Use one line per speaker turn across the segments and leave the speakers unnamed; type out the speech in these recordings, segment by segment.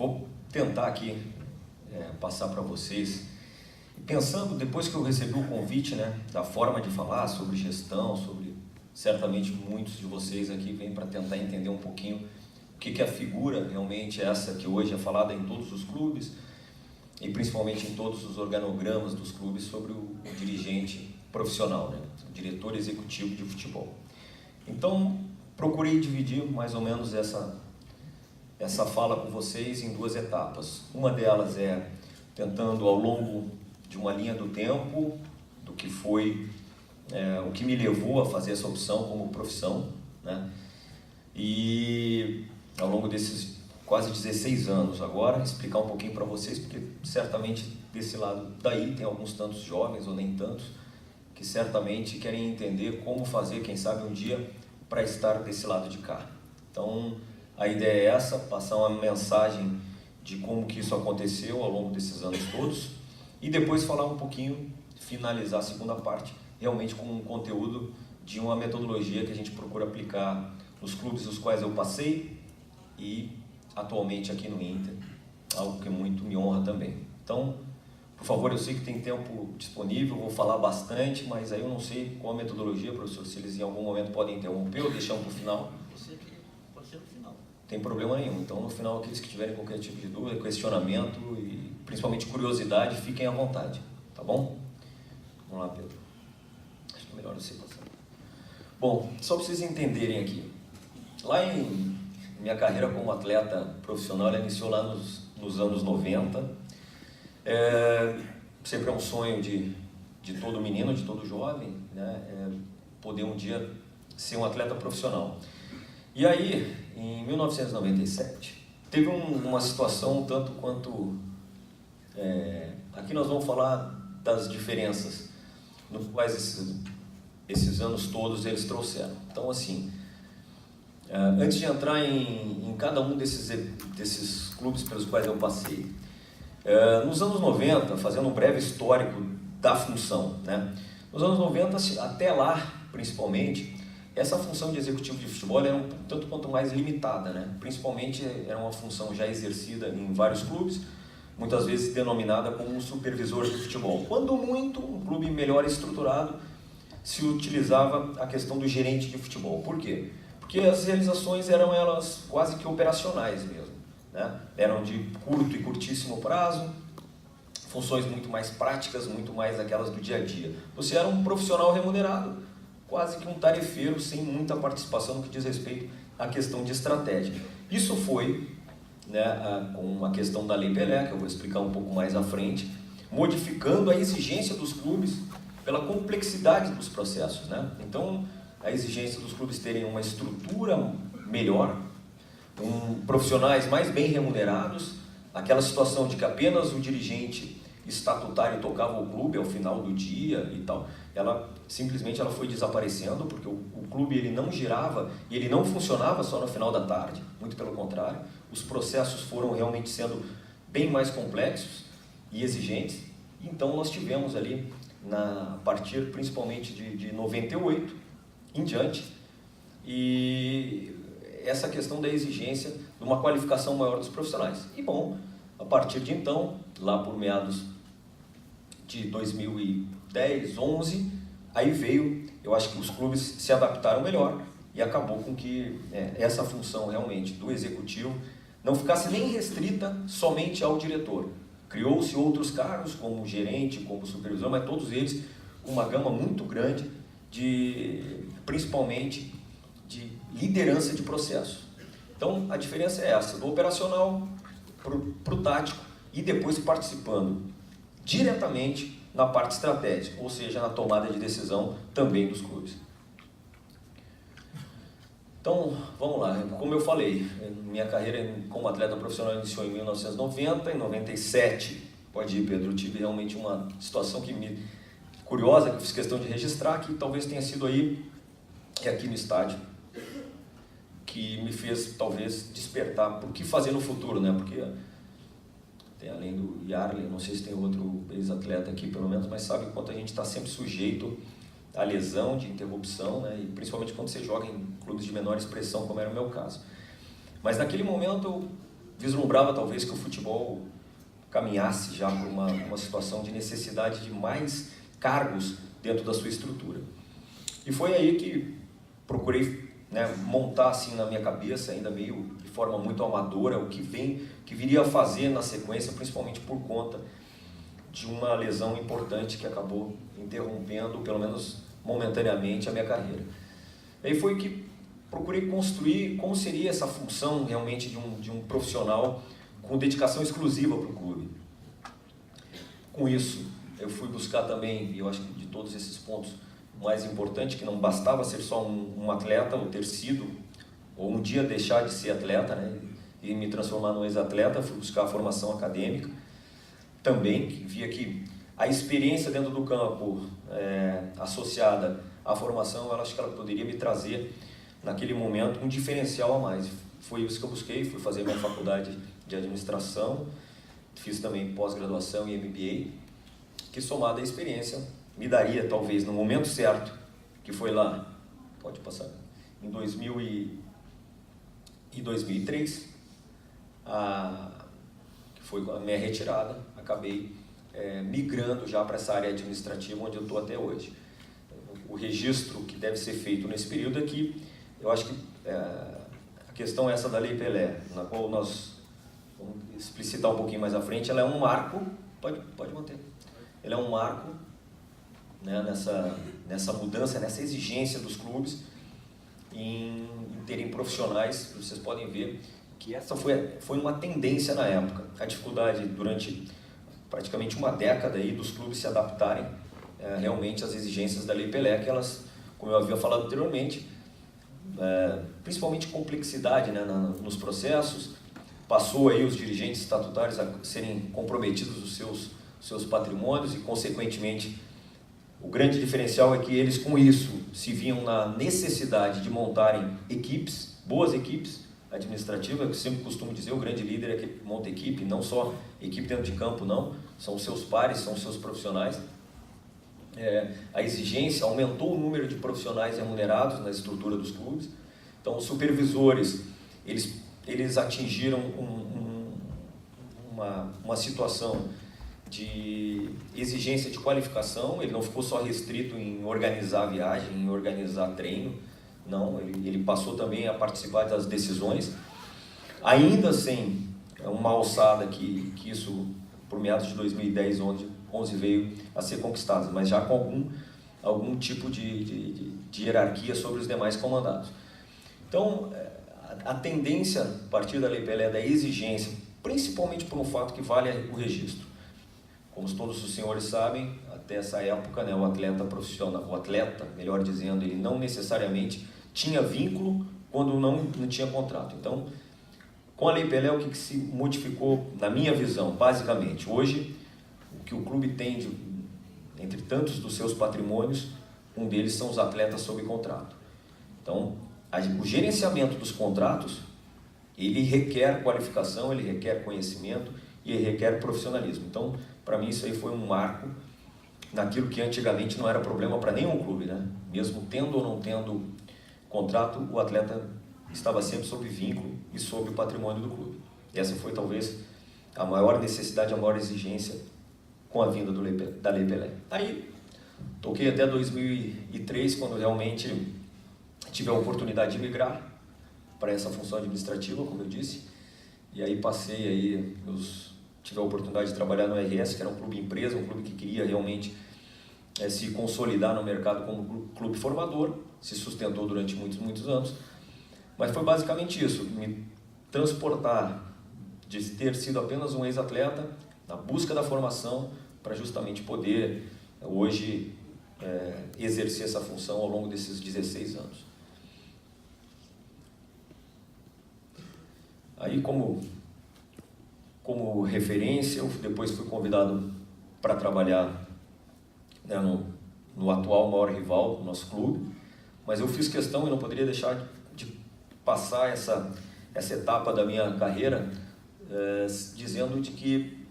Vou tentar aqui passar para vocês, pensando, depois que eu recebi o convite, né, da forma de falar sobre gestão, sobre, certamente muitos de vocês aqui vêm para tentar entender um pouquinho o que é a figura realmente essa que hoje é falada em todos os clubes e principalmente em todos os organogramas dos clubes sobre o dirigente profissional, né, o diretor executivo de futebol. Então, procurei dividir mais ou menos essa fala com vocês em duas etapas. Uma delas é tentando, ao longo de uma linha do tempo, do que foi o que me levou a fazer essa opção como profissão, né? E ao longo desses quase 16 anos agora, explicar um pouquinho para vocês, porque certamente desse lado daí tem alguns tantos jovens, ou nem tantos, que certamente querem entender como fazer, quem sabe um dia, para estar desse lado de cá. Então, a ideia é essa, passar uma mensagem de como que isso aconteceu ao longo desses anos todos e depois falar um pouquinho, finalizar a segunda parte, realmente com um conteúdo de uma metodologia que a gente procura aplicar nos clubes dos quais eu passei e atualmente aqui no Inter, algo que muito me honra também. Então, por favor, eu sei que tem tempo disponível, vou falar bastante, mas aí eu não sei qual a metodologia, professor, se eles em algum momento podem interromper ou deixar para o final.
Pode ser no final.
Tem problema nenhum. Então, no final, aqueles que tiverem qualquer tipo de dúvida, questionamento e principalmente curiosidade, fiquem à vontade, tá bom? Vamos lá, Pedro. Acho que é melhor você passar. Bom, só para vocês entenderem aqui. Lá em minha carreira como atleta profissional, ela iniciou lá nos anos 90. Sempre é um sonho de todo menino, de todo jovem, né? Poder um dia ser um atleta profissional. E aí, em 1997, teve uma situação tanto quanto... aqui nós vamos falar das diferenças nos quais esses anos todos eles trouxeram. Então, assim, antes de entrar em cada um desses clubes pelos quais eu passei, nos anos 90, fazendo um breve histórico da função, né? Nos anos 90, até lá, principalmente, essa função de executivo de futebol era um tanto quanto mais limitada, né? Principalmente era uma função já exercida em vários clubes, muitas vezes denominada como um supervisor de futebol. Quando muito, um clube melhor estruturado, se utilizava a questão do gerente de futebol. Por quê? Porque as realizações eram elas quase que operacionais mesmo, né? Eram de curto e curtíssimo prazo, funções muito mais práticas, muito mais aquelas do dia a dia. Você era um profissional remunerado, quase que um tarefeiro, sem muita participação no que diz respeito à questão de estratégia. Isso foi, né, com a questão da Lei Pelé, que eu vou explicar um pouco mais à frente, modificando a exigência dos clubes pela complexidade dos processos, né? Então, a exigência dos clubes terem uma estrutura melhor, profissionais mais bem remunerados, aquela situação de que apenas o dirigente estatutário tocava o clube ao final do dia e tal, ela simplesmente foi desaparecendo, porque o clube ele não girava e ele não funcionava só no final da tarde, muito pelo contrário, os processos foram realmente sendo bem mais complexos e exigentes. Então nós tivemos ali, a partir principalmente de 98 em diante, e essa questão da exigência de uma qualificação maior dos profissionais. E bom, a partir de então, lá por meados de 2010, 11, aí veio, eu acho que os clubes se adaptaram melhor e acabou com que essa função realmente do executivo não ficasse nem restrita somente ao diretor. Criou-se outros cargos, como gerente, como supervisor, mas todos eles com uma gama muito grande, principalmente de liderança de processo. Então, a diferença é essa, do operacional para o tático e depois participando diretamente na parte estratégica, ou seja, na tomada de decisão também dos clubes. Então, vamos lá. Como eu falei, minha carreira como atleta profissional iniciou em 1990, em 97, pode ir, Pedro, eu tive realmente uma situação curiosa, que eu fiz questão de registrar, que talvez tenha sido aí, aqui no estádio, que me fez, talvez, despertar por que fazer no futuro, né? Porque tem, além do Yarley, não sei se tem outro ex-atleta aqui, pelo menos, mas sabe o quanto a gente está sempre sujeito à lesão, de interrupção, né? E principalmente quando você joga em clubes de menor expressão, como era o meu caso. Mas naquele momento eu vislumbrava talvez que o futebol caminhasse já por uma situação de necessidade de mais cargos dentro da sua estrutura. E foi aí que procurei, né, montar assim na minha cabeça, ainda meio de forma muito amadora, o que viria a fazer na sequência, principalmente por conta de uma lesão importante que acabou interrompendo, pelo menos momentaneamente, a minha carreira. Aí foi que procurei construir como seria essa função realmente de um profissional com dedicação exclusiva para o clube. Com isso, eu fui buscar também, e eu acho que de todos esses pontos, o mais importante, que não bastava ser só um atleta, ou ter sido, ou um dia deixar de ser atleta, né, e me transformar num ex-atleta, fui buscar a formação acadêmica. Também via que a experiência dentro do campo associada à formação, eu acho que ela poderia me trazer, naquele momento, um diferencial a mais. Foi isso que eu busquei, fui fazer minha faculdade de administração, fiz também pós-graduação e MBA, que somada à experiência me daria, talvez, no momento certo, que foi lá, pode passar, em 2003, que foi a minha retirada, acabei migrando já para essa área administrativa onde eu estou até hoje. O registro que deve ser feito nesse período é que eu acho que a questão essa da Lei Pelé, na qual nós vamos explicitar um pouquinho mais à frente, ela é um marco, pode manter, ela é um marco, né, nessa mudança, nessa exigência dos clubes em terem profissionais. Vocês podem ver que essa foi uma tendência na época, a dificuldade durante praticamente uma década aí dos clubes se adaptarem realmente às exigências da Lei Pelé, que elas, como eu havia falado anteriormente, principalmente complexidade, né, nos processos, passou aí os dirigentes estatutários a serem comprometidos dos seus patrimônios e, consequentemente, o grande diferencial é que eles, com isso, se viam na necessidade de montarem equipes, boas equipes administrativas. Eu sempre costumo dizer, o grande líder é que monta equipe, não só equipe dentro de campo, não, são os seus pares, são os seus profissionais. A exigência aumentou o número de profissionais remunerados na estrutura dos clubes. Então, os supervisores, eles atingiram uma situação de exigência de qualificação. Ele não ficou só restrito em organizar viagem, em organizar treino, não, ele passou também a participar das decisões, ainda sem uma alçada que isso, por meados de 2010, 11 veio a ser conquistada, mas já com algum tipo de hierarquia sobre os demais comandados. Então, a tendência, a partir da Lei Pelé, da exigência, principalmente por um fato que vale o registro. Como todos os senhores sabem, até essa época, né, o atleta profissional, melhor dizendo, ele não necessariamente tinha vínculo quando não tinha contrato. Então, com a Lei Pelé, o que se modificou, na minha visão, basicamente? Hoje, o que o clube tem, entre tantos dos seus patrimônios, um deles são os atletas sob contrato. Então, o gerenciamento dos contratos, ele requer qualificação, ele requer conhecimento e ele requer profissionalismo. Então, para mim, isso aí foi um marco naquilo que antigamente não era problema para nenhum clube, né? Mesmo tendo ou não tendo contrato, o atleta estava sempre sob vínculo e sob o patrimônio do clube. E essa foi talvez a maior necessidade, a maior exigência com a vinda da Lei Pelé. Aí, toquei até 2003, quando realmente tive a oportunidade de migrar para essa função administrativa, como eu disse, e aí passei aí, tive a oportunidade de trabalhar no RS, que era um clube empresa, um clube que queria realmente se consolidar no mercado como clube formador, se sustentou durante muitos anos, mas foi basicamente isso, me transportar de ter sido apenas um ex-atleta na busca da formação para justamente poder hoje exercer essa função ao longo desses 16 anos. Aí, como referência, eu depois fui convidado para trabalhar, né, no atual maior rival do nosso clube, mas eu fiz questão e não poderia deixar de passar essa etapa da minha carreira dizendo de que,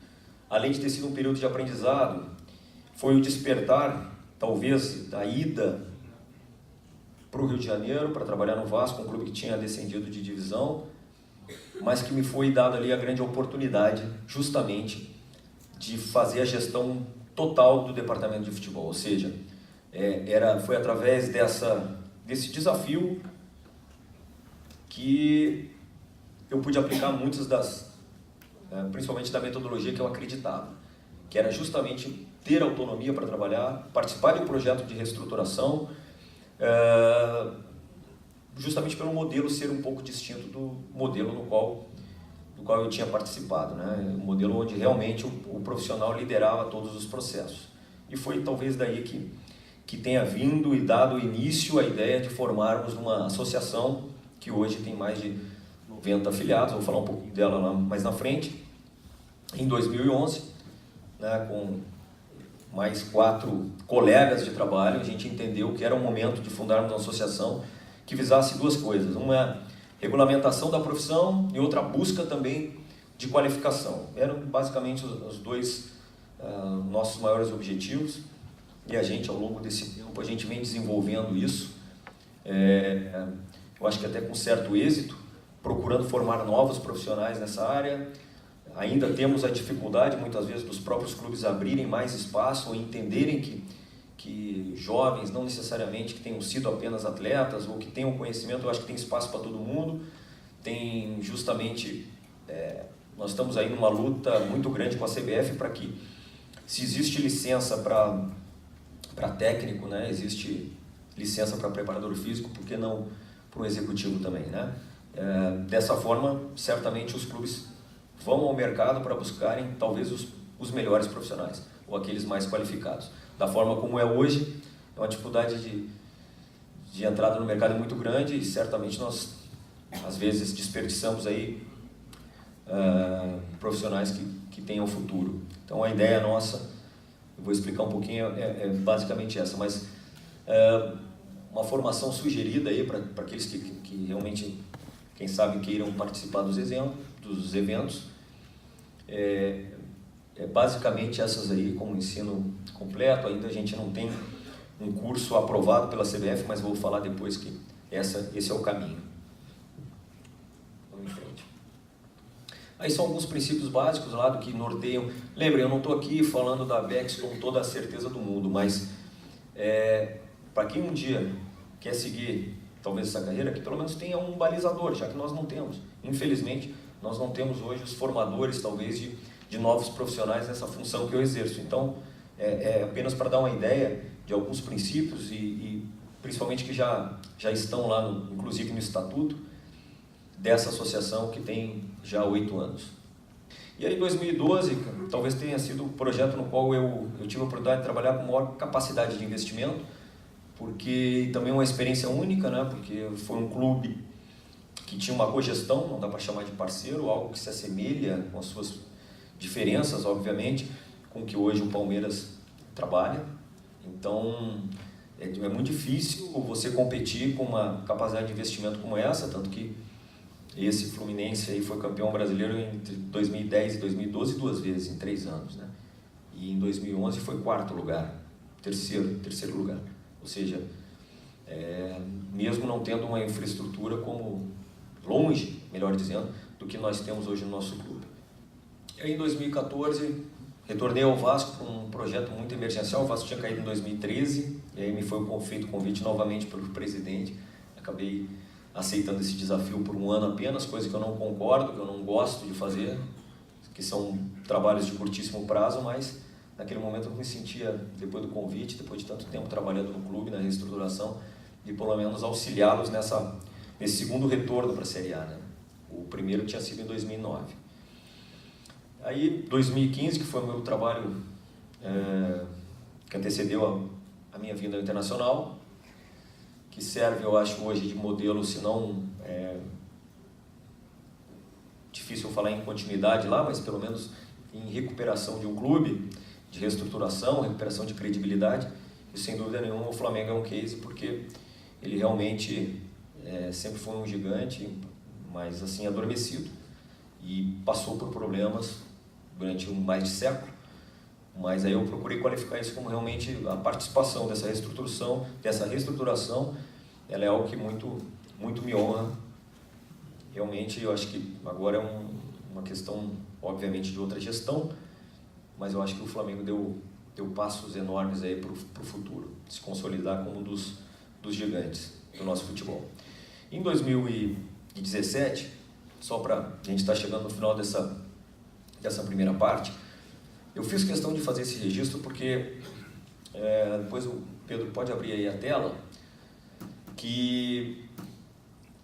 além de ter sido um período de aprendizado, foi o despertar, talvez, da ida para o Rio de Janeiro para trabalhar no Vasco, um clube que tinha descendido de divisão. mas que me foi dada ali a grande oportunidade justamente de fazer a gestão total do departamento de futebol, ou seja, foi através desse desafio que eu pude aplicar muitas principalmente da metodologia que eu acreditava, que era justamente ter autonomia para trabalhar, participar de um projeto de reestruturação, justamente pelo modelo ser um pouco distinto do modelo do qual eu tinha participado, né? Um modelo onde realmente o profissional liderava todos os processos. E foi talvez daí que tenha vindo e dado início à ideia de formarmos uma associação que hoje tem mais de 90 afiliados, vou falar um pouquinho dela lá mais na frente. Em 2011, né, com mais 4 colegas de trabalho, a gente entendeu que era o momento de fundarmos uma associação que visasse 2 coisas. Uma é a regulamentação da profissão e outra a busca também de qualificação. Eram basicamente os 2 nossos maiores objetivos, e a gente, ao longo desse tempo, a gente vem desenvolvendo isso, eu acho que até com certo êxito, procurando formar novos profissionais nessa área. Ainda temos a dificuldade, muitas vezes, dos próprios clubes abrirem mais espaço ou entenderem que jovens, não necessariamente que tenham sido apenas atletas ou que tenham conhecimento, eu acho que tem espaço para todo mundo. Tem justamente, nós estamos aí numa luta muito grande com a CBF para que, se existe licença para técnico, né, existe licença para preparador físico, por que não para um executivo também, né? Dessa forma, certamente os clubes vão ao mercado para buscarem talvez os melhores profissionais ou aqueles mais qualificados. Da forma como é hoje, é uma dificuldade de entrada no mercado muito grande e certamente nós, às vezes, desperdiçamos aí profissionais que tenham futuro. Então, a ideia nossa, eu vou explicar um pouquinho, é basicamente essa, mas uma formação sugerida aí para aqueles que realmente, quem sabe, queiram participar dos eventos, basicamente essas aí, como ensino completo. Ainda a gente não tem um curso aprovado pela CBF, mas vou falar depois que esse é o caminho. Vamos em frente. Aí são alguns princípios básicos lá do que norteiam. Lembrem, eu não estou aqui falando da Bex com toda a certeza do mundo, mas para quem um dia quer seguir talvez essa carreira, que pelo menos tenha um balizador, já que nós não temos. Infelizmente, nós não temos hoje os formadores, talvez, de novos profissionais nessa função que eu exerço. Então, apenas para dar uma ideia de alguns princípios e principalmente que já estão lá, inclusive no estatuto dessa associação que tem já 8 anos. E aí, em 2012, talvez tenha sido o projeto no qual eu tive a oportunidade de trabalhar com maior capacidade de investimento, porque também é uma experiência única, né? Porque foi um clube que tinha uma cogestão, não dá para chamar de parceiro, algo que se assemelha com as suas diferenças, obviamente, com que hoje o Palmeiras trabalha. Então, é muito difícil você competir com uma capacidade de investimento como essa, tanto que esse Fluminense aí foi campeão brasileiro entre 2010 e 2012 2 vezes, em 3 anos, né? E em 2011 foi 4º lugar, terceiro lugar. Ou seja, mesmo não tendo uma infraestrutura como longe, melhor dizendo, do que nós temos hoje no nosso clube. E aí, em 2014, retornei ao Vasco com um projeto muito emergencial. O Vasco tinha caído em 2013, e aí me foi feito o convite novamente pelo presidente. Acabei aceitando esse desafio por 1 ano apenas, coisa que eu não concordo, que eu não gosto de fazer, que são trabalhos de curtíssimo prazo, mas naquele momento eu me sentia, depois do convite, depois de tanto tempo trabalhando no clube, na reestruturação, de pelo menos auxiliá-los nesse segundo retorno para a Série A, né? O primeiro tinha sido em 2009. Aí, 2015, que foi o meu trabalho que antecedeu a minha vinda ao Internacional, que serve, eu acho, hoje de modelo, se não difícil falar em continuidade lá, mas pelo menos em recuperação de um clube, de reestruturação, recuperação de credibilidade. E sem dúvida nenhuma o Flamengo é um case, porque ele realmente sempre foi um gigante, mas assim adormecido, e passou por problemas durante mais de século. Mas aí eu procurei qualificar isso como realmente a participação dessa reestruturação, ela é algo que muito me honra realmente eu acho que agora é uma questão, obviamente, de outra gestão, mas eu acho que o Flamengo deu passos enormes aí para o futuro, se consolidar como um dos gigantes do nosso futebol. Em 2017, só para a gente estar chegando no final dessa primeira parte, eu fiz questão de fazer esse registro porque, depois o Pedro pode abrir aí a tela, que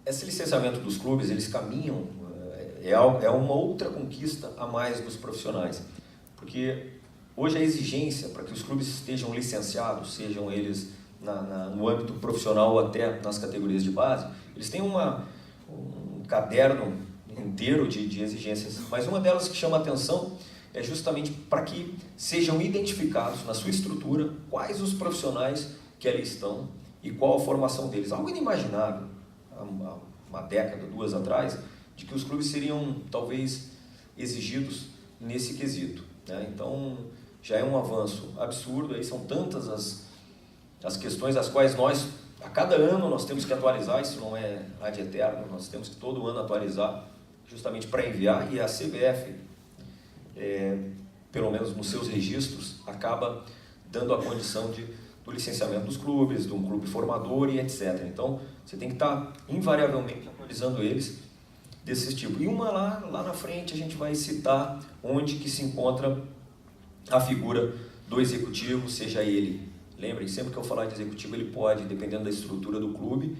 esse licenciamento dos clubes, eles caminham, é uma outra conquista a mais dos profissionais, porque hoje a exigência para que os clubes estejam licenciados, sejam eles no âmbito profissional ou até nas categorias de base, eles têm um caderno inteiro de exigências, mas uma delas que chama a atenção é justamente para que sejam identificados na sua estrutura quais os profissionais que ali estão e qual a formação deles. Algo inimaginável, há uma década, 2 atrás, de que os clubes seriam talvez exigidos nesse quesito, né? Então já é um avanço absurdo, aí são tantas as questões as quais nós, a cada ano nós temos que atualizar, isso não é ad eterno, nós temos que todo ano atualizar justamente para enviar, e a CBF, pelo menos nos seus registros, acaba dando a condição do licenciamento dos clubes, de um clube formador e etc. Então, você tem que estar invariavelmente atualizando eles desse tipo. E uma lá na frente a gente vai citar onde que se encontra a figura do executivo, seja ele, lembrem, sempre que eu falar de executivo, ele pode, dependendo da estrutura do clube,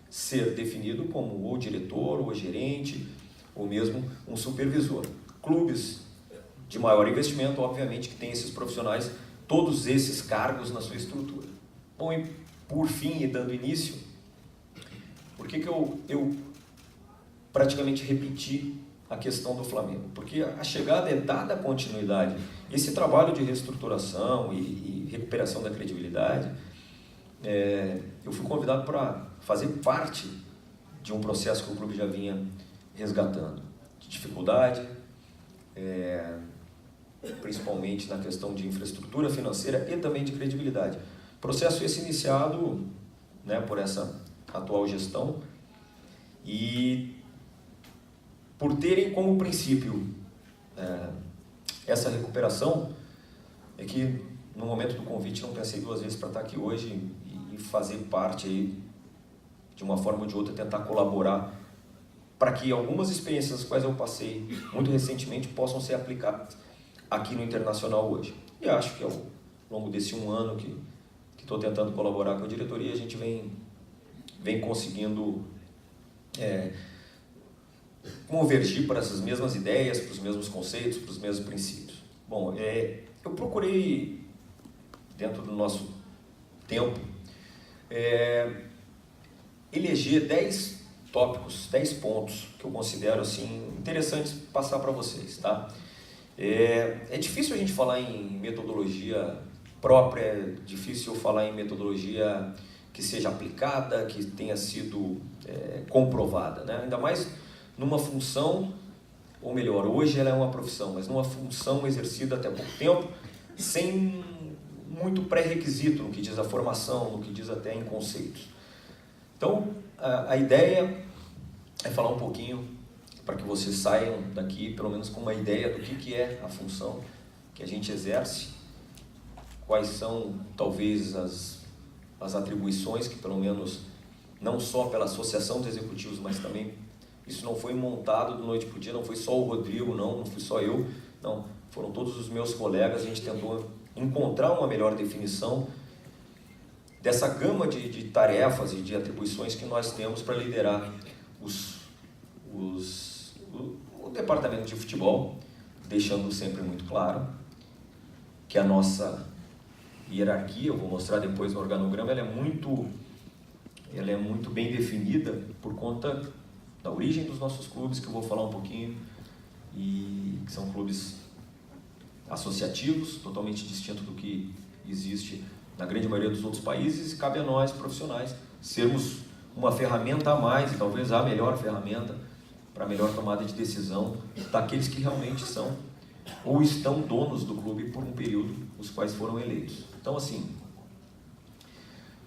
ser definido como ou diretor, ou gerente, ou mesmo um supervisor. Clubes de maior investimento, obviamente, que tem esses profissionais, todos esses cargos na sua estrutura. Bom, e por fim, e dando início, por que eu praticamente repeti a questão do Flamengo? Porque a chegada é dada continuidade. Esse trabalho de reestruturação e recuperação da credibilidade, eu fui convidado para fazer parte de um processo que o clube já vinha resgatando, de dificuldade, principalmente na questão de infraestrutura financeira e também de credibilidade. Processo esse iniciado, né, por essa atual gestão, e por terem como princípio essa recuperação, é que no momento do convite não pensei 2 vezes para estar aqui hoje e fazer parte aí, de uma forma ou de outra, tentar colaborar para que algumas experiências as quais eu passei muito recentemente possam ser aplicadas aqui no Internacional hoje. E acho que ao longo desse 1 ano que estou tentando colaborar com a diretoria, a gente vem conseguindo convergir para essas mesmas ideias, para os mesmos conceitos, para os mesmos princípios. Bom, eu procurei, dentro do nosso tempo, eleger 10 tópicos, 10 pontos que eu considero assim interessantes passar para vocês, tá? É difícil a gente falar em metodologia própria, é difícil falar em metodologia que seja aplicada, que tenha sido comprovada, né? Ainda mais numa função, ou melhor, hoje ela é uma profissão, mas numa função exercida até pouco tempo, sem muito pré-requisito no que diz a formação, no que diz até em conceitos. Então, a ideia é falar um pouquinho para que vocês saiam daqui, pelo menos com uma ideia do que é a função que a gente exerce, quais são, talvez, as atribuições que, pelo menos, não só pela Associação dos Executivos, mas também, isso não foi montado da noite para o dia, não foi só o Rodrigo, não fui só eu, não, foram todos os meus colegas, a gente tentou encontrar uma melhor definição dessa gama de tarefas e de atribuições que nós temos para liderar o departamento de futebol, deixando sempre muito claro que a nossa hierarquia, eu vou mostrar depois no organograma, ela é muito bem definida por conta da origem dos nossos clubes, que eu vou falar um pouquinho, e que são clubes associativos, totalmente distinto do que existe na grande maioria dos outros países, e cabe a nós, profissionais, sermos uma ferramenta a mais, e talvez a melhor ferramenta para a melhor tomada de decisão daqueles que realmente são ou estão donos do clube por um período, os quais foram eleitos. Então, assim,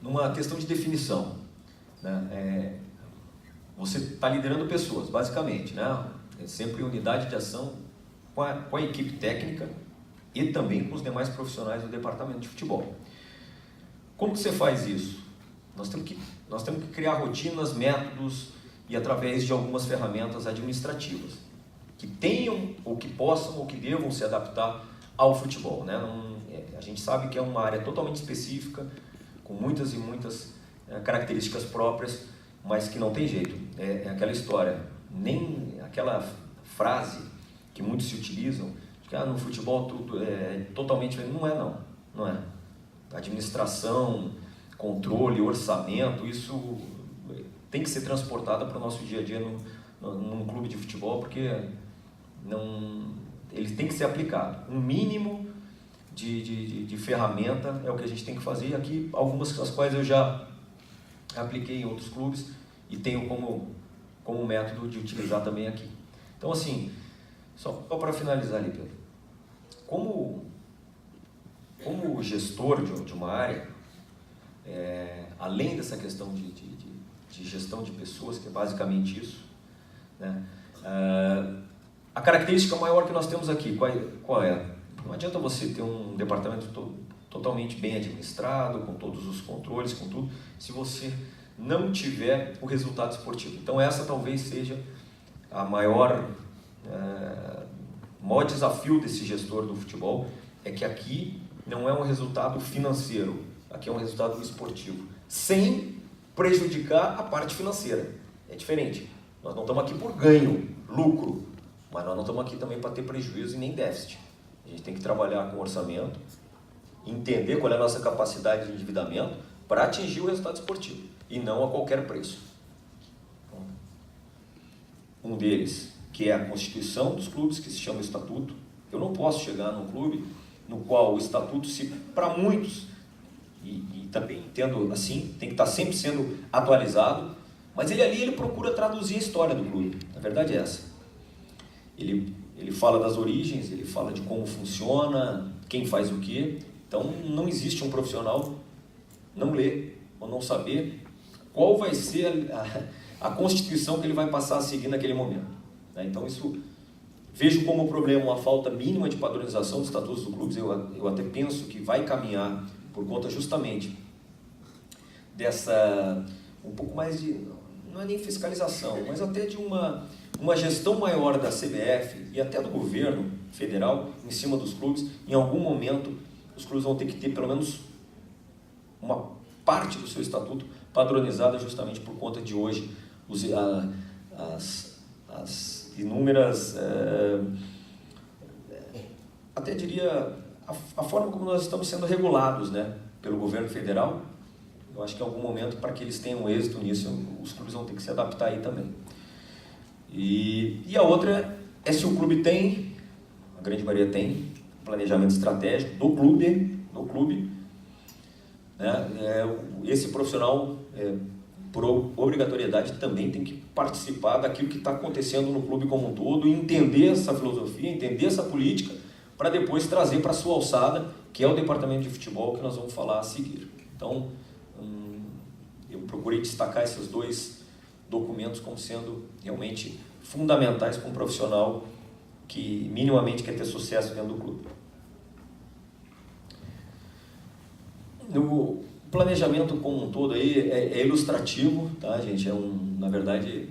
numa questão de definição, né, você está liderando pessoas, basicamente, né? É sempre unidade de ação com a equipe técnica e também com os demais profissionais do departamento de futebol. Como que você faz isso? Nós temos que criar rotinas, métodos e através de algumas ferramentas administrativas que tenham, ou que possam, ou que devam se adaptar ao futebol, né? A gente sabe que é uma área totalmente específica, com muitas e muitas características próprias, mas que não tem jeito. É aquela história, nem aquela frase que muitos se utilizam, de que no futebol tudo é totalmente diferente. Não é. Administração, controle, orçamento, isso tem que ser transportado para o nosso dia a dia num clube de futebol, porque ele tem que ser aplicado. Um mínimo de ferramenta é o que a gente tem que fazer, e aqui algumas das quais eu já apliquei em outros clubes e tenho como método de utilizar também aqui. Então, assim, só para finalizar ali, Pedro, como gestor de uma área, além dessa questão de gestão de pessoas, que é basicamente isso, né? A característica maior que nós temos aqui, qual é? Não adianta você ter um departamento totalmente bem administrado, com todos os controles, com tudo, se você não tiver o resultado esportivo. Então essa talvez seja a maior desafio desse gestor do futebol, é que aqui não é um resultado financeiro, aqui é um resultado esportivo, sem prejudicar a parte financeira. É diferente. Nós não estamos aqui por ganho, lucro, mas nós não estamos aqui também para ter prejuízo e nem déficit. A gente tem que trabalhar com orçamento, entender qual é a nossa capacidade de endividamento para atingir o resultado esportivo e não a qualquer preço. Um deles, que é a constituição dos clubes, que se chama estatuto. Eu não posso chegar num clube no qual o estatuto, para muitos, e também entendo assim, tem que estar sempre sendo atualizado, mas ele procura traduzir a história do clube. A verdade é essa. Ele fala das origens, ele fala de como funciona, quem faz o quê. Então não existe um profissional não ler ou não saber qual vai ser a constituição que ele vai passar a seguir naquele momento. Então isso vejo como problema uma falta mínima de padronização dos estatutos do clube. Eu até penso que vai caminhar por conta justamente dessa, um pouco mais de, não é nem fiscalização, mas até de uma gestão maior da CBF e até do governo federal em cima dos clubes. Em algum momento os clubes vão ter que ter pelo menos uma parte do seu estatuto padronizada, justamente por conta de hoje as inúmeras, até diria, a forma como nós estamos sendo regulados, né, pelo governo federal. Eu acho que em algum momento, para que eles tenham êxito nisso, os clubes vão ter que se adaptar aí também. E a outra é se o clube tem, a grande maioria tem, planejamento estratégico do clube, né? Esse profissional, por obrigatoriedade, também tem que participar daquilo que está acontecendo no clube como um todo, e entender essa filosofia, entender essa política, para depois trazer para a sua alçada, que é o departamento de futebol que nós vamos falar a seguir. Então, eu procurei destacar esses dois documentos como sendo realmente fundamentais para um profissional que minimamente quer ter sucesso dentro do clube. No planejamento como um todo aí é ilustrativo, tá, gente? Na verdade,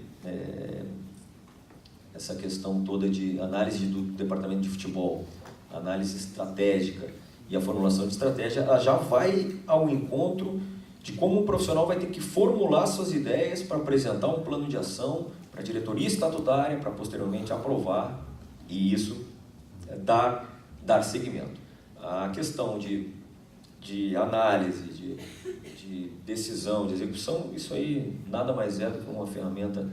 essa questão toda de análise do departamento de futebol, análise estratégica e a formulação de estratégia, ela já vai ao encontro de como um profissional vai ter que formular suas ideias para apresentar um plano de ação para a diretoria estatutária, para posteriormente aprovar e isso dar seguimento. A questão de análise, de decisão, de execução, isso aí nada mais é do que uma ferramenta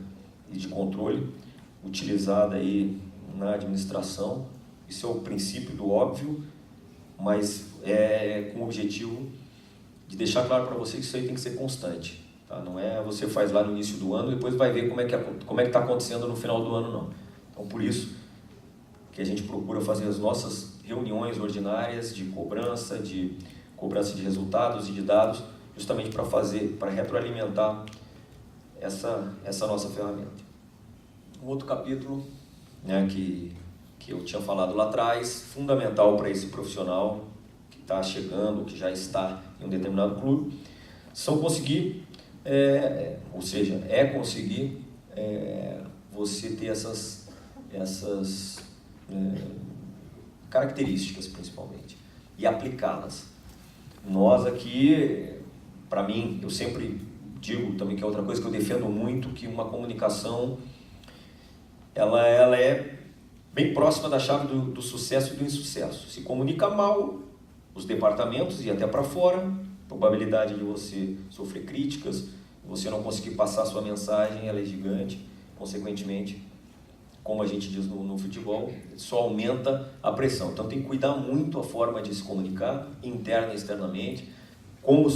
de controle utilizada aí na administração. Isso é o princípio do óbvio, mas é com o objetivo de deixar claro para você que isso aí tem que ser constante. Tá? Não é você faz lá no início do ano e depois vai ver como é que está acontecendo no final do ano, não. Então, por isso que a gente procura fazer as nossas reuniões ordinárias de cobrança de resultados e de dados, justamente para retroalimentar essa nossa ferramenta. Um outro capítulo, né, que eu tinha falado lá atrás, fundamental para esse profissional que está chegando, que já está em um determinado clube, são conseguir, conseguir você ter essas características, principalmente, e aplicá-las. Nós aqui, para mim, eu sempre digo também que é outra coisa que eu defendo muito, que uma comunicação, ela é bem próxima da chave do sucesso e do insucesso. Se comunica mal, os departamentos e até para fora, a probabilidade de você sofrer críticas, você não conseguir passar a sua mensagem, ela é gigante. Consequentemente, como a gente diz no futebol, só aumenta a pressão. Então tem que cuidar muito a forma de se comunicar, interna e externamente. Como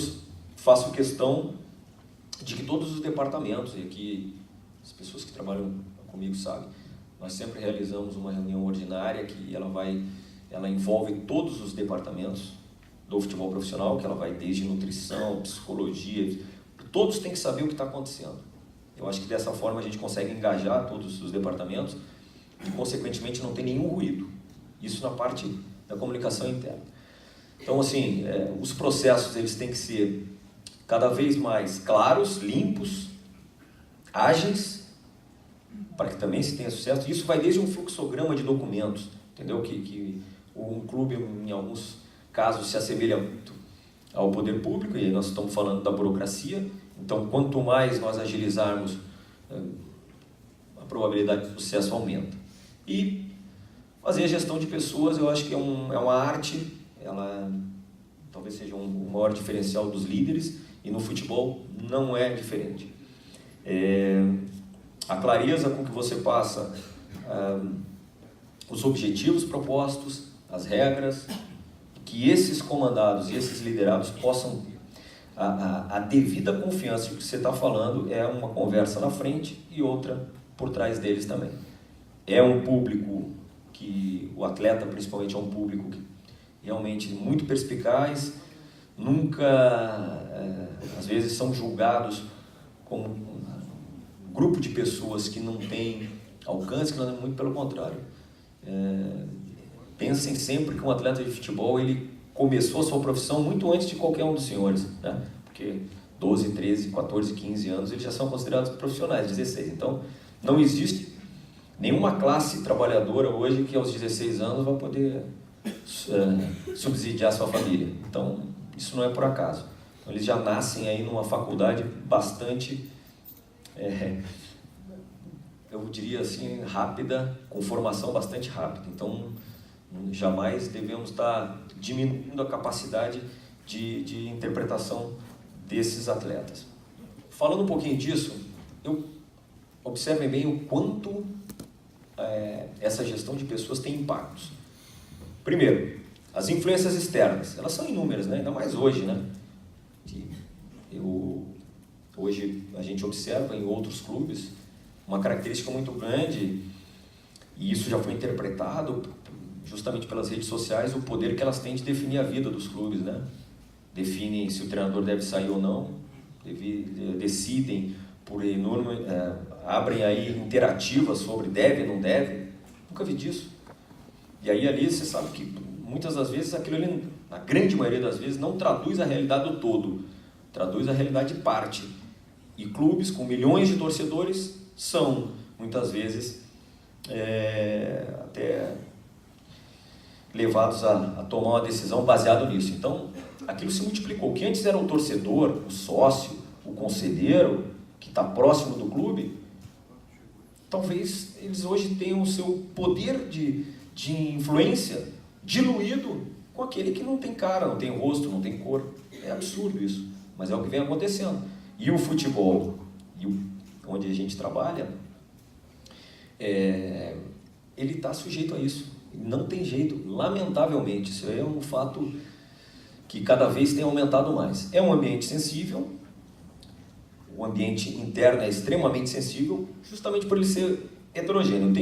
faço questão de que todos os departamentos, e aqui as pessoas que trabalham comigo sabem, nós sempre realizamos uma reunião ordinária que ela envolve todos os departamentos do futebol profissional, que ela vai desde nutrição, psicologia, todos têm que saber o que está acontecendo. Eu acho que dessa forma a gente consegue engajar todos os departamentos e, consequentemente, não tem nenhum ruído. Isso na parte da comunicação interna. Então, assim, os processos eles têm que ser cada vez mais claros, limpos, ágeis, para que também se tenha sucesso. Isso vai desde um fluxograma de documentos, entendeu? Que um clube, em alguns casos, se assemelha muito ao poder público, e aí nós estamos falando da burocracia. Então, quanto mais nós agilizarmos, a probabilidade de sucesso aumenta. E fazer a gestão de pessoas, eu acho que é uma arte, ela talvez seja o maior diferencial dos líderes, e no futebol não é diferente. A clareza com que você passa os objetivos propostos, as regras, que esses comandados e esses liderados possam ter a devida confiança de que você está falando, é uma conversa na frente e outra por trás deles também. É um público que, o atleta principalmente é um público que realmente muito perspicaz, nunca, às vezes são julgados como um grupo de pessoas que não tem alcance, que não é muito pelo contrário. Pensem sempre que um atleta de futebol, ele começou a sua profissão muito antes de qualquer um dos senhores, né? Porque 12, 13, 14, 15 anos eles já são considerados profissionais, 16. Então, não existe nenhuma classe trabalhadora hoje que aos 16 anos vai poder subsidiar sua família. Então, isso não é por acaso. Então, eles já nascem aí numa faculdade bastante, eu diria assim, rápida, com formação bastante rápida. Então, jamais devemos estar diminuindo a capacidade de interpretação desses atletas. Falando um pouquinho disso, observem bem o quanto essa gestão de pessoas tem impactos. Primeiro, as influências externas, elas são inúmeras, né? Ainda mais hoje, né? Hoje a gente observa em outros clubes uma característica muito grande, e isso já foi interpretado justamente pelas redes sociais, o poder que elas têm de definir a vida dos clubes, né? Definem se o treinador deve sair ou não, decidem por enorme, abrem aí interativas sobre deve, não deve, nunca vi disso. E aí ali você sabe que muitas das vezes aquilo ali, na grande maioria das vezes, não traduz a realidade do todo, traduz a realidade de parte. E clubes com milhões de torcedores são, muitas vezes, até levados a tomar uma decisão baseada nisso. Então, aquilo se multiplicou. O que antes era o torcedor, o sócio, o conselheiro, que está próximo do clube, talvez eles hoje tenham o seu poder de influência diluído com aquele que não tem cara, não tem rosto, não tem cor. É absurdo isso, mas é o que vem acontecendo. E o futebol, onde a gente trabalha, ele está sujeito a isso. Não tem jeito, lamentavelmente. Isso é um fato que cada vez tem aumentado mais. É um ambiente sensível, o ambiente interno é extremamente sensível, justamente por ele ser heterogêneo.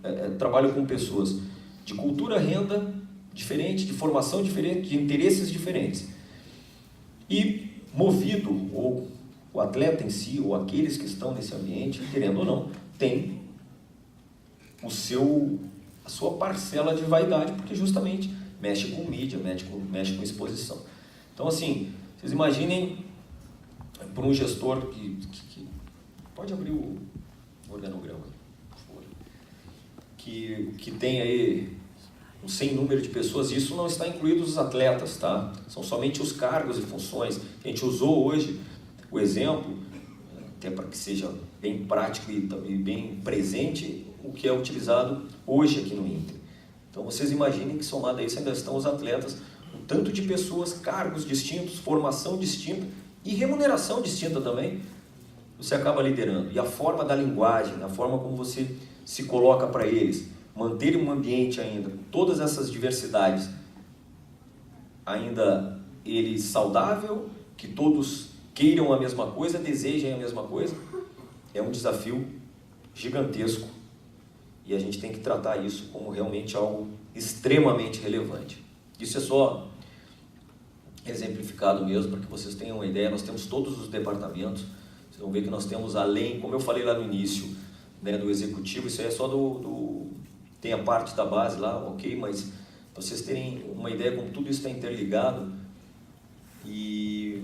Eu trabalho com pessoas de cultura, renda diferente, de formação diferente, de interesses diferentes. E movido ou o atleta em si, ou aqueles que estão nesse ambiente, querendo ou não, tem a sua parcela de vaidade, porque justamente mexe com mídia, mexe com exposição. Então, assim, vocês imaginem por um gestor que pode abrir o organograma, por favor, que tem aí um sem número de pessoas, e isso não está incluído os atletas, tá? São somente os cargos e funções. A gente usou hoje o exemplo, até para que seja bem prático e também bem presente, o que é utilizado hoje aqui no Inter. Então vocês imaginem que somado a isso ainda estão os atletas, um tanto de pessoas, cargos distintos, formação distinta e remuneração distinta também, você acaba liderando. E a forma da linguagem, a forma como você se coloca para eles, manter um ambiente ainda, todas essas diversidades, ainda ele saudável, que todos queiram a mesma coisa, desejem a mesma coisa, é um desafio gigantesco. E a gente tem que tratar isso como realmente algo extremamente relevante. Isso é só exemplificado mesmo, para que vocês tenham uma ideia. Nós temos todos os departamentos, vocês vão ver que nós temos além, como eu falei lá no início, né, do executivo, isso aí é só tem a parte da base lá, ok, mas para vocês terem uma ideia como tudo isso está interligado e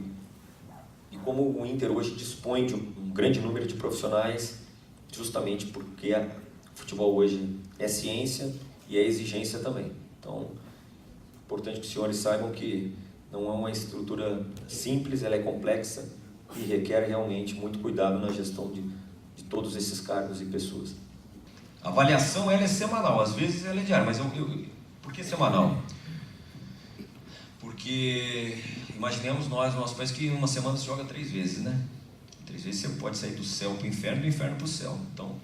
como o Inter hoje dispõe de um grande número de profissionais, justamente porque o futebol hoje é ciência e é exigência também. Então, é importante que os senhores saibam que não é uma estrutura simples, ela é complexa e requer realmente muito cuidado na gestão de todos esses cargos e pessoas.
A avaliação ela é semanal, às vezes ela é diária, mas por que semanal? Porque imaginemos nós, no nosso país, que em uma semana se joga 3 vezes, né? 3 vezes você pode sair do céu para o inferno, do inferno para o céu. Então,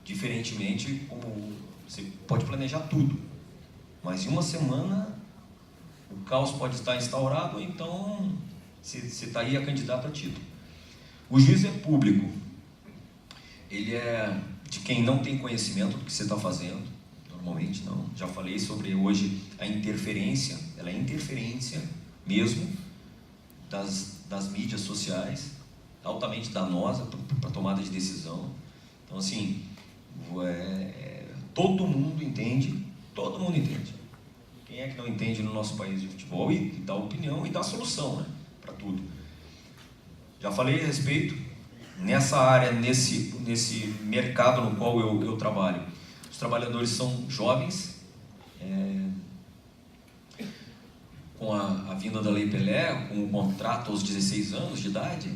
diferentemente, como você pode planejar tudo, mas em uma semana o caos pode estar instaurado, então você está aí a candidato a título. O juiz é público, ele é de quem não tem conhecimento do que você está fazendo, normalmente não. Já falei sobre hoje a interferência, ela é interferência mesmo das mídias sociais, altamente danosa para tomada de decisão. Então, assim, todo mundo entende. Quem é que não entende no nosso país de futebol e dá opinião e dá solução, né, para tudo. Já falei a respeito, nessa área, nesse mercado no qual eu trabalho. Os trabalhadores são jovens, com a vinda da Lei Pelé, com o contrato aos 16 anos de idade,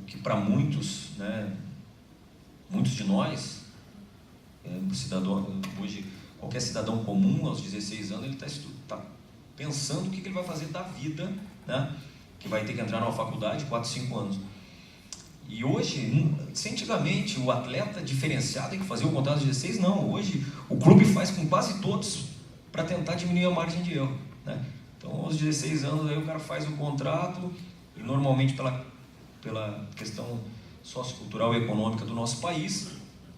que para muitos, né, muitos de nós, hoje, qualquer cidadão comum aos 16 anos, ele está pensando o que ele vai fazer da vida, né, que vai ter que entrar numa faculdade, 4, 5 anos. E hoje, se antigamente o atleta diferenciado tem que fazer o contrato aos 16, não, hoje o clube faz com quase todos para tentar diminuir a margem de erro, né? Então, aos 16 anos, aí o cara faz o contrato, e normalmente pela questão sociocultural e econômica do nosso país,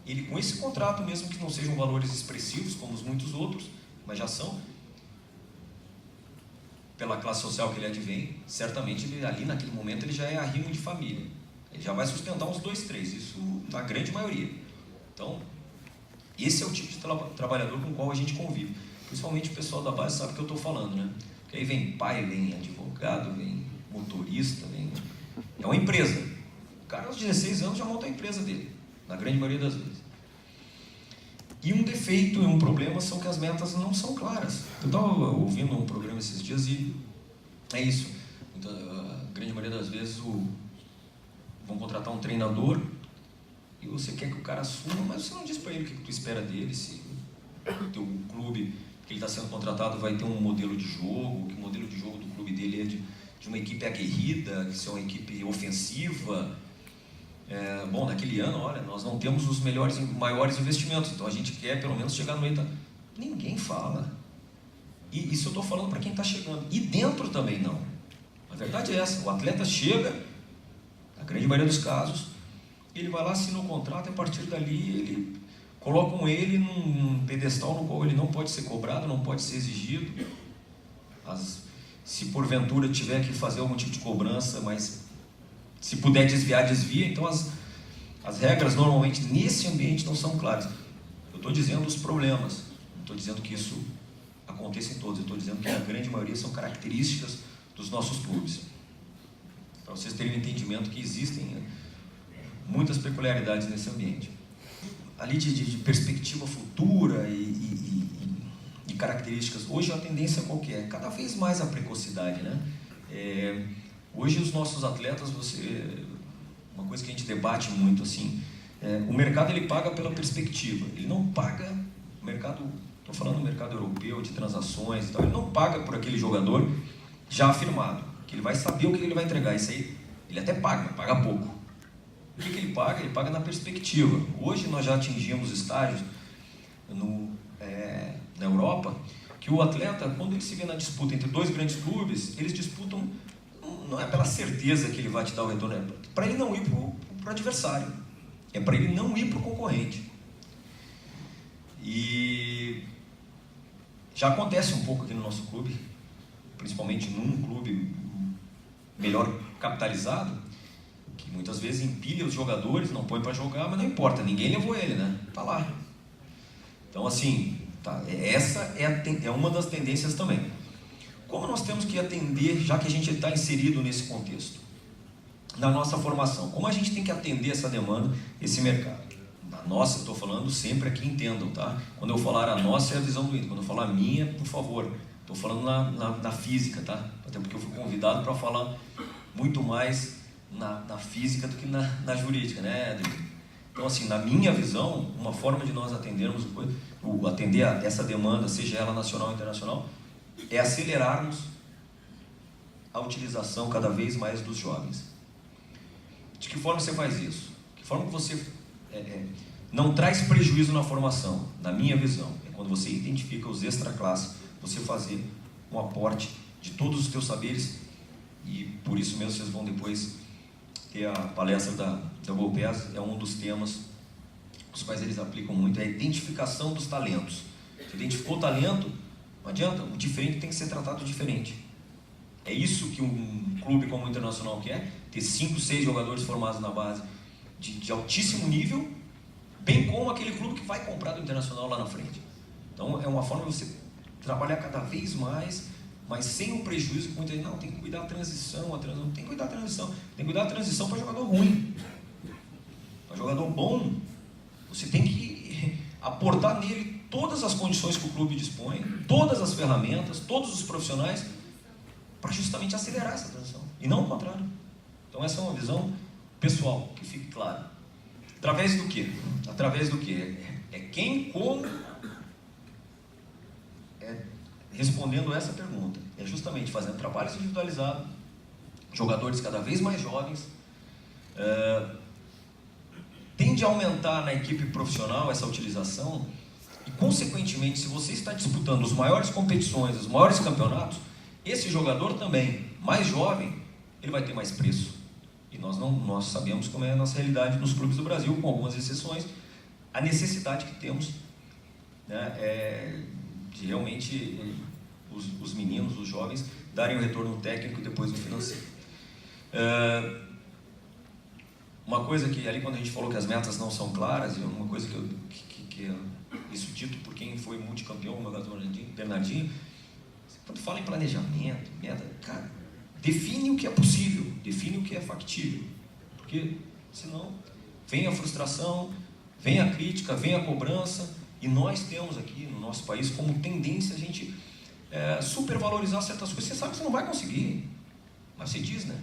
ele com esse contrato, mesmo que não sejam valores expressivos, como os muitos outros, mas já são, pela classe social que ele advém, certamente ele, ali naquele momento ele já é arrimo de família. Ele já vai sustentar uns 2, 3, isso na grande maioria. Então, esse é o tipo de trabalhador com o qual a gente convive. Principalmente o pessoal da base sabe o que eu estou falando, né? Porque aí vem pai, vem advogado, vem motorista, é uma empresa. O cara aos 16 anos já monta a empresa dele, na grande maioria das vezes. E um defeito e um problema são que as metas não são claras. Eu estava ouvindo um programa esses dias e é isso. Então, a grande maioria das vezes vão contratar um treinador e você quer que o cara assuma, mas você não diz para ele o que tu espera dele, se o teu clube que ele está sendo contratado vai ter um modelo de jogo, que o modelo de jogo do clube dele é de uma equipe aguerrida, que é uma equipe ofensiva. Bom, naquele ano, olha, nós não temos os maiores investimentos, então a gente quer pelo menos chegar no meio da... Ninguém fala. E isso eu estou falando para quem está chegando. E dentro também não. A verdade é essa, o atleta chega, na grande maioria dos casos, ele vai lá, assina um contrato e a partir dali colocam ele num pedestal no qual ele não pode ser cobrado, não pode ser exigido. Se porventura tiver que fazer algum tipo de cobrança, mas Se puder desviar, desvia. Então as regras normalmente nesse ambiente não são claras. Eu estou dizendo os problemas, não estou dizendo que isso aconteça em todos, eu estou dizendo que a grande maioria são características dos nossos clubes. Para vocês terem um entendimento que existem muitas peculiaridades nesse ambiente. Ali de perspectiva futura e características, hoje a tendência qual que é? Cada vez mais a precocidade, né? Hoje os nossos atletas, uma coisa que a gente debate muito assim, o mercado ele paga pela perspectiva, ele não paga, o mercado, estou falando do mercado europeu, de transações e tal, ele não paga por aquele jogador já afirmado, que ele vai saber o que ele vai entregar, isso aí ele até paga, mas paga pouco. O que ele paga? Ele paga na perspectiva. Hoje nós já atingimos estágios na Europa, que o atleta, quando ele se vê na disputa entre dois grandes clubes, eles disputam, não é pela certeza que ele vai te dar o retorno, é para ele não ir para o adversário, é para ele não ir para o concorrente. E já acontece um pouco aqui no nosso clube, principalmente num clube melhor capitalizado, que muitas vezes empilha os jogadores, não põe para jogar, mas não importa, ninguém levou ele, né? Tá lá. Então assim, essa é uma das tendências também. Como nós temos que atender, já que a gente está inserido nesse contexto, na nossa formação, como a gente tem que atender essa demanda, esse mercado? A nossa, estou falando sempre aqui, entendam, tá? Quando eu falar a nossa é a visão do Inter, quando eu falar a minha, por favor, estou falando na física, tá? Até porque eu fui convidado para falar muito mais na física do que na jurídica, né? Então, assim, na minha visão, uma forma de nós atendermos atender a essa demanda, seja ela nacional ou internacional, é acelerarmos a utilização cada vez mais dos jovens. De que forma você faz isso? De que forma que você não traz prejuízo na formação? Na minha visão, é quando você identifica os extra-classes, você fazer um aporte de todos os teus saberes, e por isso mesmo vocês vão depois ter a palestra da GoPes, é um dos temas os quais eles aplicam muito, é a identificação dos talentos. Você identificou o talento, não adianta, o diferente tem que ser tratado diferente. É isso que um clube como o Internacional quer, ter 5, 6 jogadores formados na base de altíssimo nível, bem como aquele clube que vai comprar do Internacional lá na frente. Então é uma forma de você trabalhar cada vez mais, mas sem o prejuízo que muita gente, não, tem que cuidar da transição, tem que cuidar da transição, tem que cuidar da transição para jogador ruim. Para jogador bom, você tem que aportar nele todas as condições que o clube dispõe, todas as ferramentas, todos os profissionais, para justamente acelerar essa transição, e não o contrário. Então essa é uma visão pessoal, que fique claro. Através do quê? Através do quê? Quem, como... respondendo essa pergunta, é justamente fazendo trabalhos individualizados, jogadores cada vez mais jovens, tende a aumentar na equipe profissional essa utilização, e consequentemente, se você está disputando as maiores competições, os maiores campeonatos, esse jogador também, mais jovem, ele vai ter mais preço. E nós sabemos como é a nossa realidade nos clubes do Brasil, com algumas exceções, a necessidade que temos, né, de realmente os meninos, os jovens, darem o retorno técnico e depois o financeiro. Uma coisa que ali quando a gente falou que as metas não são claras, e uma coisa que isso dito por quem foi multicampeão, como é o caso do Bernardinho, quando fala em planejamento, meta, cara, define o que é possível, define o que é factível, porque senão vem a frustração, vem a crítica, vem a cobrança, e nós temos aqui no nosso país como tendência a gente supervalorizar certas coisas. Você sabe que você não vai conseguir, mas você diz, né?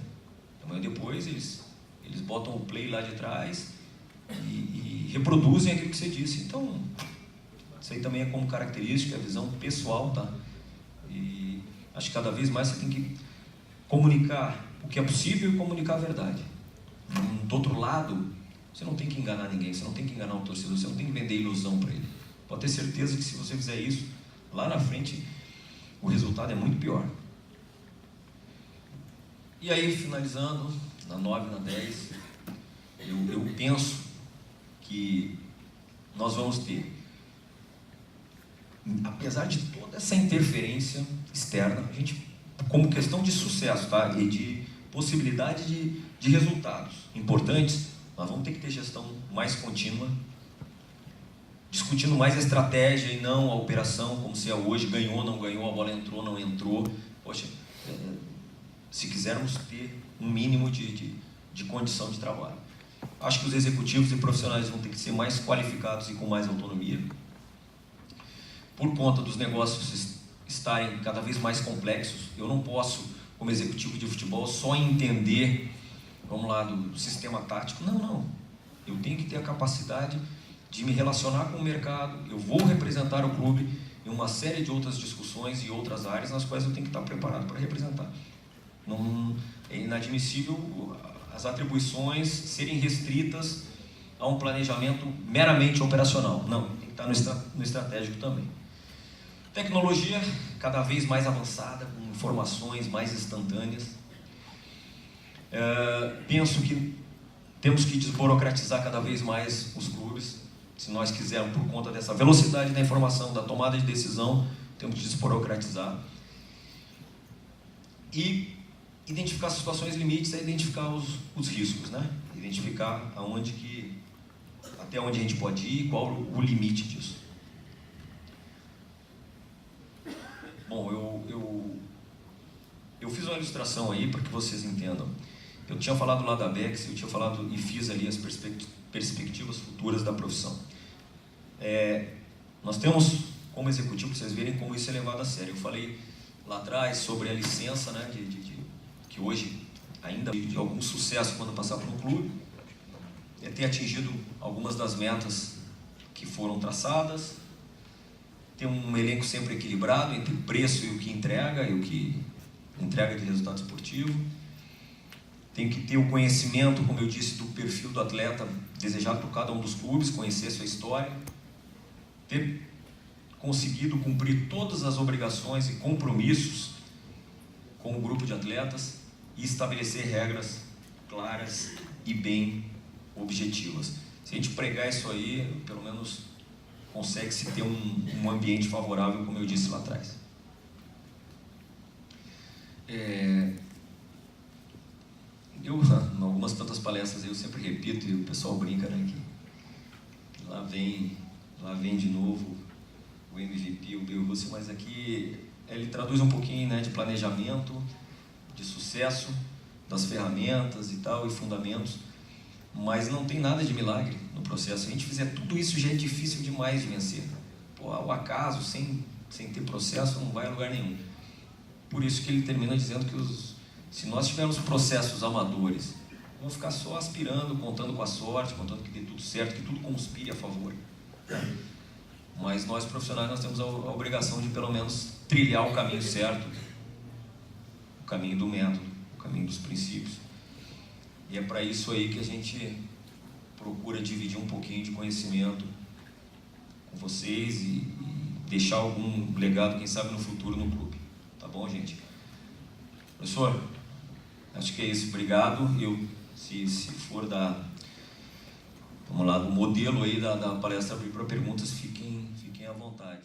Amanhã depois eles botam o play lá de trás e reproduzem aquilo que você disse. Então, isso aí também é como característica, a visão pessoal, tá? E acho que cada vez mais você tem que comunicar o que é possível e comunicar a verdade. Do outro lado, você não tem que enganar ninguém, você não tem que enganar o torcedor, você não tem que vender ilusão para ele. Pode ter certeza que se você fizer isso, lá na frente, o resultado é muito pior. E aí, finalizando, na 9 e na 10, eu penso que nós vamos ter, apesar de toda essa interferência externa, a gente, como questão de sucesso, tá? E de possibilidade de resultados importantes, nós vamos ter que ter gestão mais contínua, discutindo mais a estratégia e não a operação, como se é hoje, ganhou, não ganhou, a bola entrou, não entrou. Poxa, se quisermos ter um mínimo de condição de trabalho. Acho que os executivos e profissionais vão ter que ser mais qualificados e com mais autonomia. Por conta dos negócios estarem cada vez mais complexos, eu não posso, como executivo de futebol, só entender, vamos lá, do sistema tático. Não. Eu tenho que ter a capacidade de me relacionar com o mercado. Eu vou representar o clube em uma série de outras discussões e outras áreas nas quais eu tenho que estar preparado para representar. Não, é inadmissível as atribuições serem restritas a um planejamento meramente operacional. Não, tem que estar no estratégico também. Tecnologia cada vez mais avançada, com informações mais instantâneas. Penso que temos que desburocratizar cada vez mais os clubes. Se nós quisermos, por conta dessa velocidade da informação, da tomada de decisão, temos que desburocratizar. E identificar situações limites é identificar os riscos, né? Identificar até onde a gente pode ir e qual o limite disso. Bom, eu fiz uma ilustração aí para que vocês entendam. Eu tinha falado lá da Bex, eu tinha falado e fiz ali as perspectivas futuras da profissão. Nós temos, como executivo, para vocês verem como isso é levado a sério. Eu falei lá atrás sobre a licença, né, que hoje ainda de algum sucesso quando passar para um clube, é ter atingido algumas das metas que foram traçadas, ter um elenco sempre equilibrado entre o preço e o que entrega de resultado esportivo. Tenho que ter o conhecimento, como eu disse, do perfil do atleta desejado por cada um dos clubes, conhecer a sua história, ter conseguido cumprir todas as obrigações e compromissos com o grupo de atletas e estabelecer regras claras e bem objetivas. Se a gente pregar isso aí, pelo menos consegue-se ter um ambiente favorável, como eu disse lá atrás. Eu, em algumas tantas palestras, eu sempre repito, e o pessoal brinca, né, que lá vem de novo o MVP, o Bill Russell, mas aqui ele traduz um pouquinho, né, de planejamento, de sucesso, das ferramentas e tal, e fundamentos, mas não tem nada de milagre no processo. Se a gente fizer tudo isso, já é difícil demais de vencer. O acaso, sem ter processo, não vai a lugar nenhum. Por isso que ele termina dizendo que se nós tivermos processos amadores, vamos ficar só aspirando, contando com a sorte, contando que dê tudo certo, que tudo conspire a favor. Mas nós, profissionais, nós temos a obrigação de, pelo menos, trilhar o caminho certo, o caminho do método, o caminho dos princípios. E é para isso aí que a gente procura dividir um pouquinho de conhecimento com vocês e deixar algum legado, quem sabe, no futuro no clube. Tá bom, gente? Professor, acho que é isso. Obrigado. Se for vamos lá, do modelo aí da palestra abrir para perguntas, fiquem à vontade.